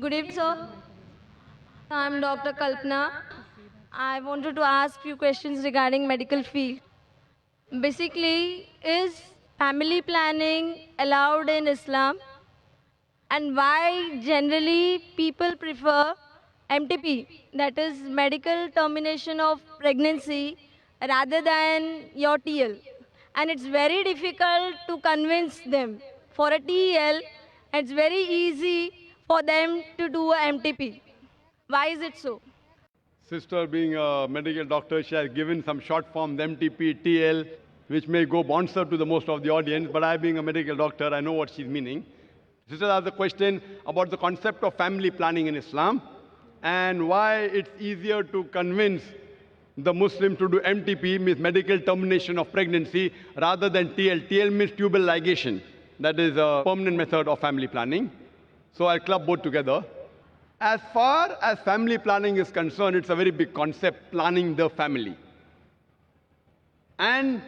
Good evening, sir. I'm Dr. Kalpana. I wanted to ask few questions regarding medical field. Basically, is family planning allowed in Islam, and why generally people prefer MTP, that is medical termination of pregnancy, rather than your TL? And it's very difficult to convince them. For a TL, it's very easy for them to do a MTP. Why is it so? Sister, being a medical doctor, she has given some short forms, MTP, TL, which may go bouncer to the most of the audience, but I, being a medical doctor, I know what she's meaning. Sister asked the question about the concept of family planning in Islam and why it's easier to convince the Muslim to do MTP, means medical termination of pregnancy, rather than TL. TL means tubal ligation. That is a permanent method of family planning. So I'll club both together. As far as family planning is concerned, it's a very big concept, planning the family. And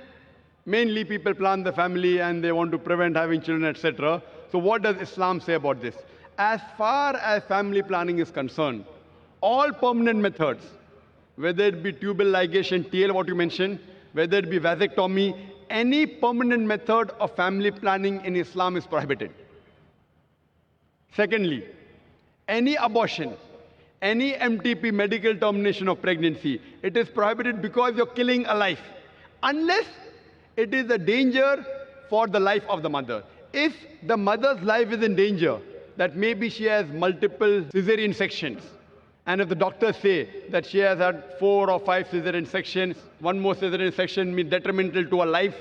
mainly people plan the family and they want to prevent having children, etc. So what does Islam say about this? As far as family planning is concerned, all permanent methods, whether it be tubal ligation, TL, what you mentioned, whether it be vasectomy, any permanent method of family planning in Islam is prohibited. Secondly, any abortion, any MTP, medical termination of pregnancy, it is prohibited because you're killing a life, unless it is a danger for the life of the mother. If the mother's life is in danger, that maybe she has multiple cesarean sections, and if the doctors say that she has had 4 or 5 cesarean sections, one more cesarean section means detrimental to her life,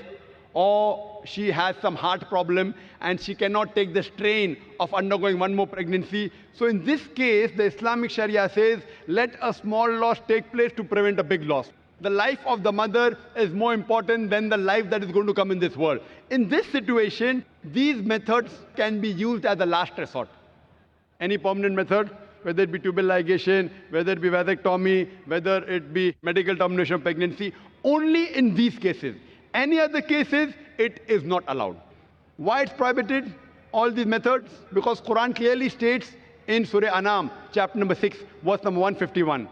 or she has some heart problem and she cannot take the strain of undergoing one more pregnancy. So in this case, the Islamic Sharia says, let a small loss take place to prevent a big loss. The life of the mother is more important than the life that is going to come in this world. In this situation, these methods can be used as a last resort. Any permanent method, whether it be tubal ligation, whether it be vasectomy, whether it be medical termination of pregnancy, only in these cases. Any other cases, it is not allowed. Why it's prohibited, all these methods? Because Quran clearly states in Surah Anam, chapter number 6, verse number 151,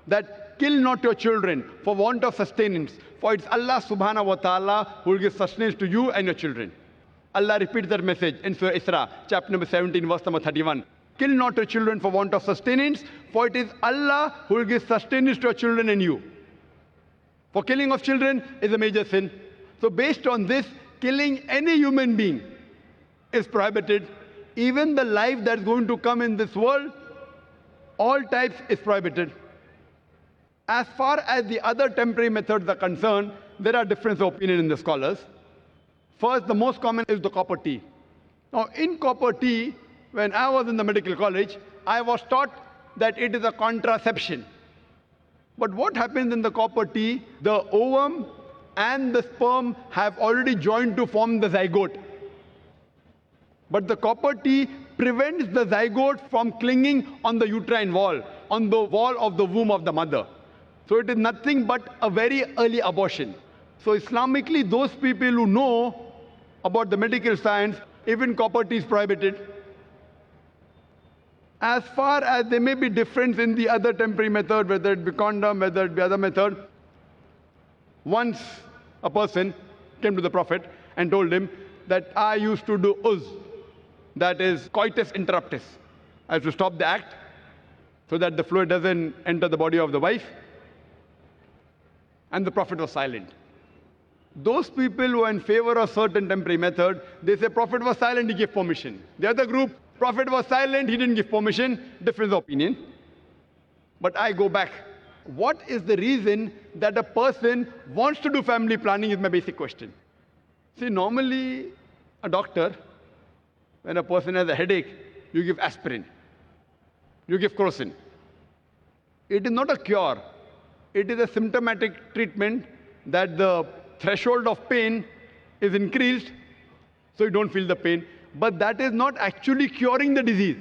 that kill not your children for want of sustenance, for it's Allah subhanahu wa ta'ala who will give sustenance to you and your children. Allah repeats that message in Surah Isra, chapter number 17, verse number 31. Kill not your children for want of sustenance, for it is Allah who will give sustenance to your children and you. For killing of children is a major sin. So based on this, killing any human being is prohibited. Even the life that's going to come in this world, all types is prohibited. As far as the other temporary methods are concerned, there are different opinions in the scholars. First, the most common is the copper T. Now, in copper T, when I was in the medical college, I was taught that it is a contraception. But what happens in the copper T? The ovum and the sperm have already joined to form the zygote. But the copper T prevents the zygote from clinging on the uterine wall, on the wall of the womb of the mother. So it is nothing but a very early abortion. So Islamically, those people who know about the medical science, even copper T is prohibited. As far as there may be difference in the other temporary method, whether it be condom, whether it be other method, once a person came to the Prophet and told him that I used to do uz, that is coitus interruptus. I have to stop the act so that the fluid doesn't enter the body of the wife. And the Prophet was silent. Those people who are in favor of certain temporary method, they say Prophet was silent, he gave permission. The other group, Prophet was silent, he didn't give permission, different opinion. But I go back. What is the reason that a person wants to do family planning is my basic question. See, normally a doctor, when a person has a headache, you give aspirin, you give crocin. It is not a cure. It is a symptomatic treatment that the threshold of pain is increased, so you don't feel the pain. But that is not actually curing the disease.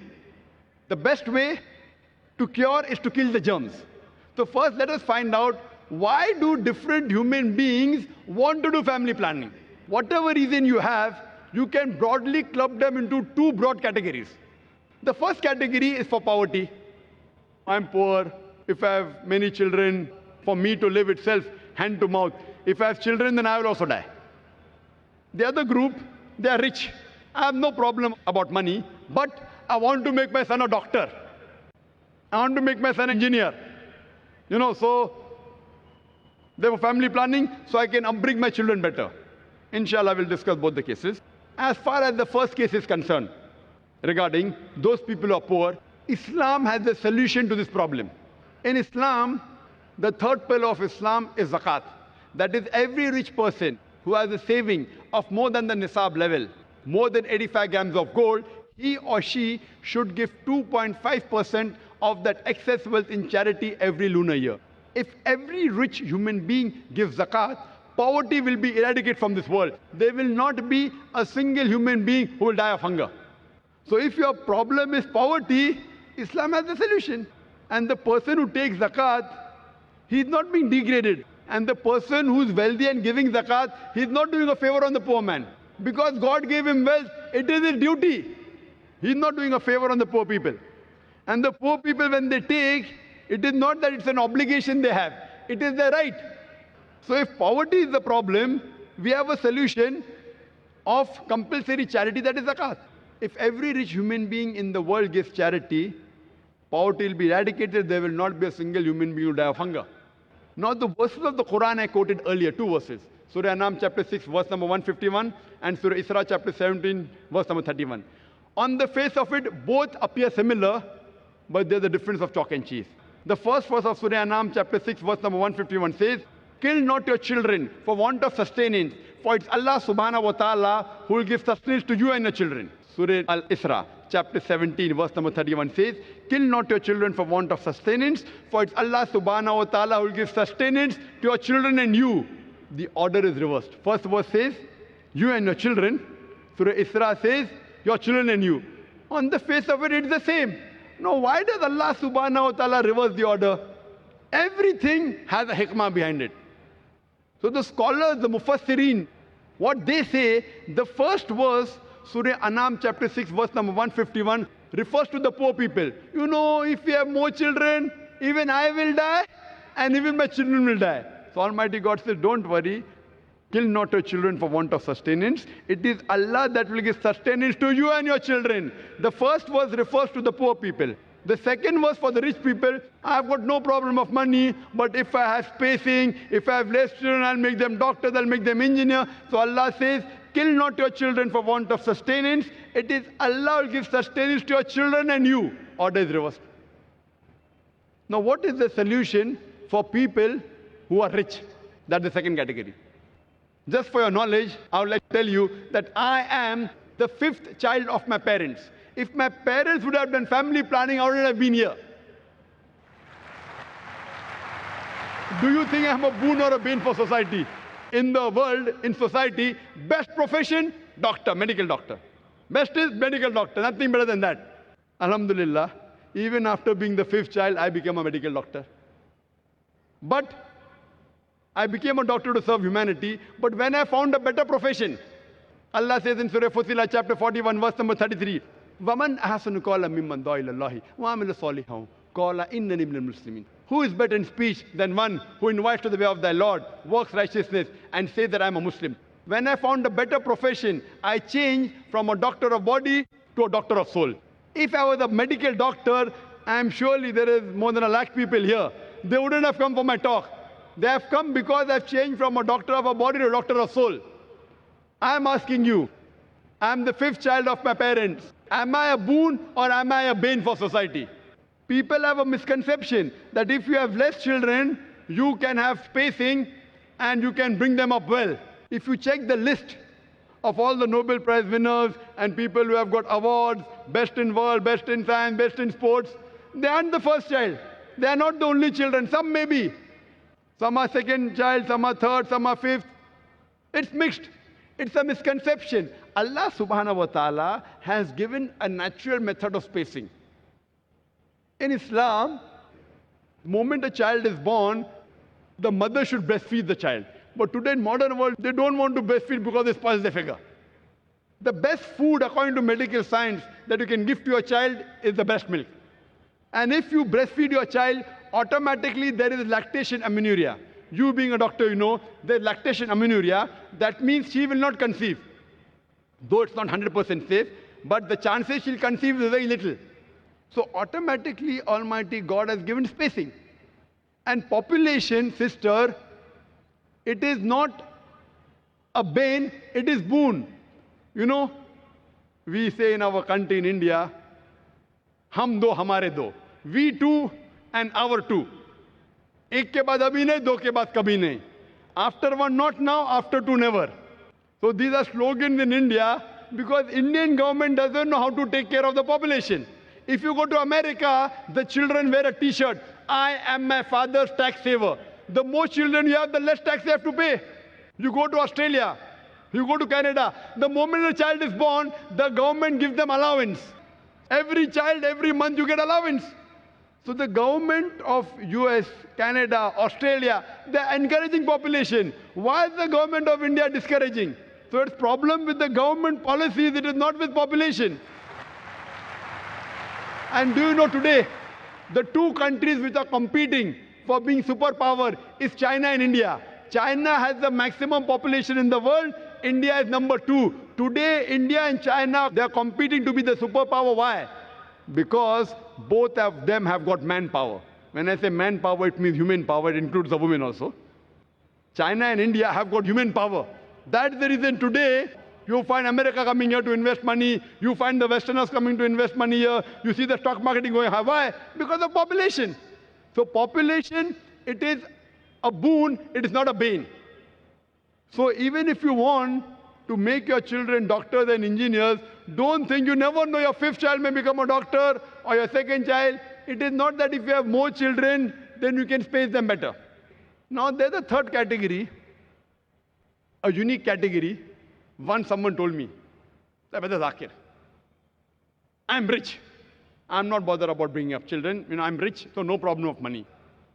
The best way to cure is to kill the germs. So first let us find out, why do different human beings want to do family planning? Whatever reason you have, you can broadly club them into two broad categories. The first category is for poverty. I'm poor. If I have many children, for me to live itself, hand to mouth. If I have children, then I will also die. The other group, they are rich. I have no problem about money, but I want to make my son a doctor. I want to make my son an engineer. So they have family planning, so I can upbring my children better. Inshallah, we'll discuss both the cases. As far as the first case is concerned, regarding those people who are poor, Islam has a solution to this problem. In Islam, the third pillar of Islam is zakat. That is, every rich person who has a saving of more than the nisab level, more than 85 grams of gold, he or she should give 2.5% of that excess wealth in charity every lunar year. If every rich human being gives zakat, poverty will be eradicated from this world. There will not be a single human being who will die of hunger. So if your problem is poverty, Islam has a solution. And the person who takes zakat, he is not being degraded. And the person who is wealthy and giving zakat, he is not doing a favor on the poor man. Because God gave him wealth, it is his duty. He is not doing a favor on the poor people. And the poor people, when they take, it is not that it's an obligation they have. It is their right. So if poverty is the problem, we have a solution of compulsory charity, that is zakat. If every rich human being in the world gives charity, poverty will be eradicated. There will not be a single human being who will die of hunger. Now the verses of the Quran I quoted earlier, two verses. Surah Anam chapter 6, verse number 151, and Surah Isra chapter 17, verse number 31. On the face of it, both appear similar, but there's a difference of chalk and cheese. The first verse of Surah Anam chapter 6, verse number 151 says, "Kill not your children for want of sustenance, for it's Allah subhanahu wa ta'ala who will give sustenance to you and your children." Surah Al-Isra chapter 17, verse number 31 says, "Kill not your children for want of sustenance, for it's Allah subhanahu wa ta'ala who will give sustenance to your children and you." The order is reversed. First verse says, "You and your children." Surah Isra says, "Your children and you." On the face of it, it's the same. Now, why does Allah subhanahu wa ta'ala reverse the order? Everything has a hikmah behind it. So the scholars, the mufassirin, what they say, the first verse, Surah Anam chapter 6, verse number 151, refers to the poor people. If we have more children, even I will die, and even my children will die. So Almighty God says, don't worry, kill not your children for want of sustenance. It is Allah that will give sustenance to you and your children. The first verse refers to the poor people. The second verse for the rich people, I've got no problem of money, but if I have spacing, if I have less children, I'll make them doctors, I'll make them engineers. So Allah says, kill not your children for want of sustenance. It is Allah will give sustenance to your children and you. Order is reversed. Now what is the solution for people who are rich? That's the second category. Just for your knowledge, I would like to tell you that I am the fifth child of my parents. If my parents would have done family planning, I wouldn't have been here. Do you think I'm a boon or a bane for society? In the world, in society, best profession, doctor, medical doctor. Best is medical doctor, nothing better than that. Alhamdulillah, even after being the fifth child, I became a medical doctor. But I became a doctor to serve humanity, but when I found a better profession, Allah says in Surah Fussilat chapter 41, verse number 33, وَمَنْ أَحْسَنُ قَوْلًا مِمَّنْ دَعَا إِلَى اللَّهِ وَعَمِلَ صَالِحًا قَالَ إِنَّنِي مِنَ الْمُسْلِمِينَ. Who is better in speech than one who invites to the way of thy Lord, works righteousness, and says that I am a Muslim? When I found a better profession, I changed from a doctor of body to a doctor of soul. If I was a medical doctor, I am surely there is more than 1 lakh people here. They wouldn't have come for my talk. They have come because I've changed from a doctor of a body to a doctor of soul. I am asking you, I am the fifth child of my parents. Am I a boon or am I a bane for society? People have a misconception that if you have less children, you can have spacing and you can bring them up well. If you check the list of all the Nobel Prize winners and people who have got awards, best in world, best in science, best in sports, they aren't the first child. They are not the only children. Some may be. Some are second child, some are third, some are fifth. It's mixed. It's a misconception. Allah subhanahu wa ta'ala has given a natural method of spacing. In Islam, the moment a child is born, the mother should breastfeed the child. But today in modern world, they don't want to breastfeed because it spoils their figure. The best food, according to medical science, that you can give to your child is the breast milk. And if you breastfeed your child, automatically there is lactation amenorrhea. You being a doctor, you know, there's lactation amenorrhea. That means she will not conceive. Though it's not 100% safe, but the chances she'll conceive is very little. So automatically, Almighty God has given spacing. And population, sister, it is not a bane, it is boon. You know, we say in our country, in India, हम दो हमारे दो, we two and our two. एक के बाद अभी नहीं, दो के बाद कभी नहीं. After one, not now, after two, never. So these are slogans in India because Indian government doesn't know how to take care of the population. If you go to America, the children wear a t-shirt, I am my father's tax saver. The more children you have, the less tax you have to pay. You go to Australia, you go to Canada, the moment a child is born, the government gives them allowance. Every child, every month you get allowance. So the government of US, Canada, Australia, they're encouraging population. Why is the government of India discouraging? So it's problem with the government policies, it is not with population. And do you know today, the two countries which are competing for being superpower is China and India. China has the maximum population in the world. India is number 2. Today, India and China, they are competing to be the superpower. Why? Because both of them have got manpower. When I say manpower, it means human power. It includes the women also. China and India have got human power. That's the reason today you find America coming here to invest money. You find the Westerners coming to invest money here. You see the stock marketing going high. Why? Because of population. So population, it is a boon, it is not a bane. So even if you want to make your children doctors and engineers, don't think you never know your 5th child may become a doctor or your 2nd child. It is not that if you have more children, then you can space them better. Now there's a third category, a unique category. Once someone told me, Brother Zakir, I'm rich. I'm not bothered about bringing up children. You know, I'm rich, so no problem of money.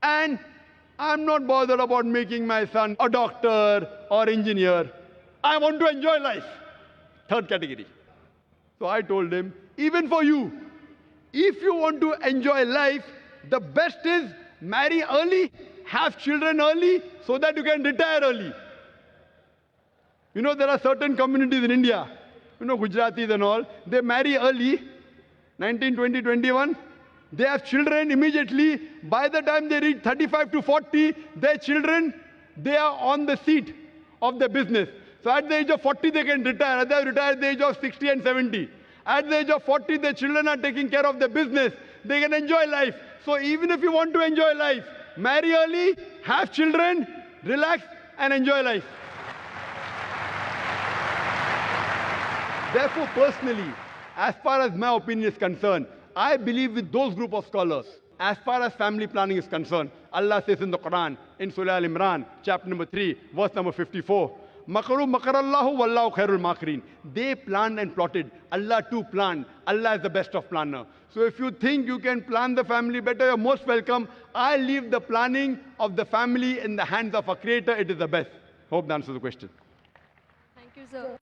And I'm not bothered about making my son a doctor or engineer. I want to enjoy life. Third category. So I told him, even for you, if you want to enjoy life, the best is marry early, have children early, so that you can retire early. You know, there are certain communities in India, you know, Gujaratis and all, they marry early, 19, 20, 21. They have children immediately. By the time they reach 35 to 40, their children, they are on the seat of the business. So at the age of 40, they can retire. They retire at the age of 60 and 70. At the age of 40, their children are taking care of their business. They can enjoy life. So even if you want to enjoy life, marry early, have children, relax, and enjoy life. Therefore, personally, as far as my opinion is concerned, I believe with those group of scholars. As far as family planning is concerned, Allah says in the Quran, in Surah Al-Imran, chapter number 3, verse number 54, Makaru makarallahu wallahu khairul makirin. They planned and plotted. Allah too planned. Allah is the best of planner. So if you think you can plan the family better, you're most welcome. I leave the planning of the family in the hands of a creator. It is the best. Hope that answers the question. Thank you, sir.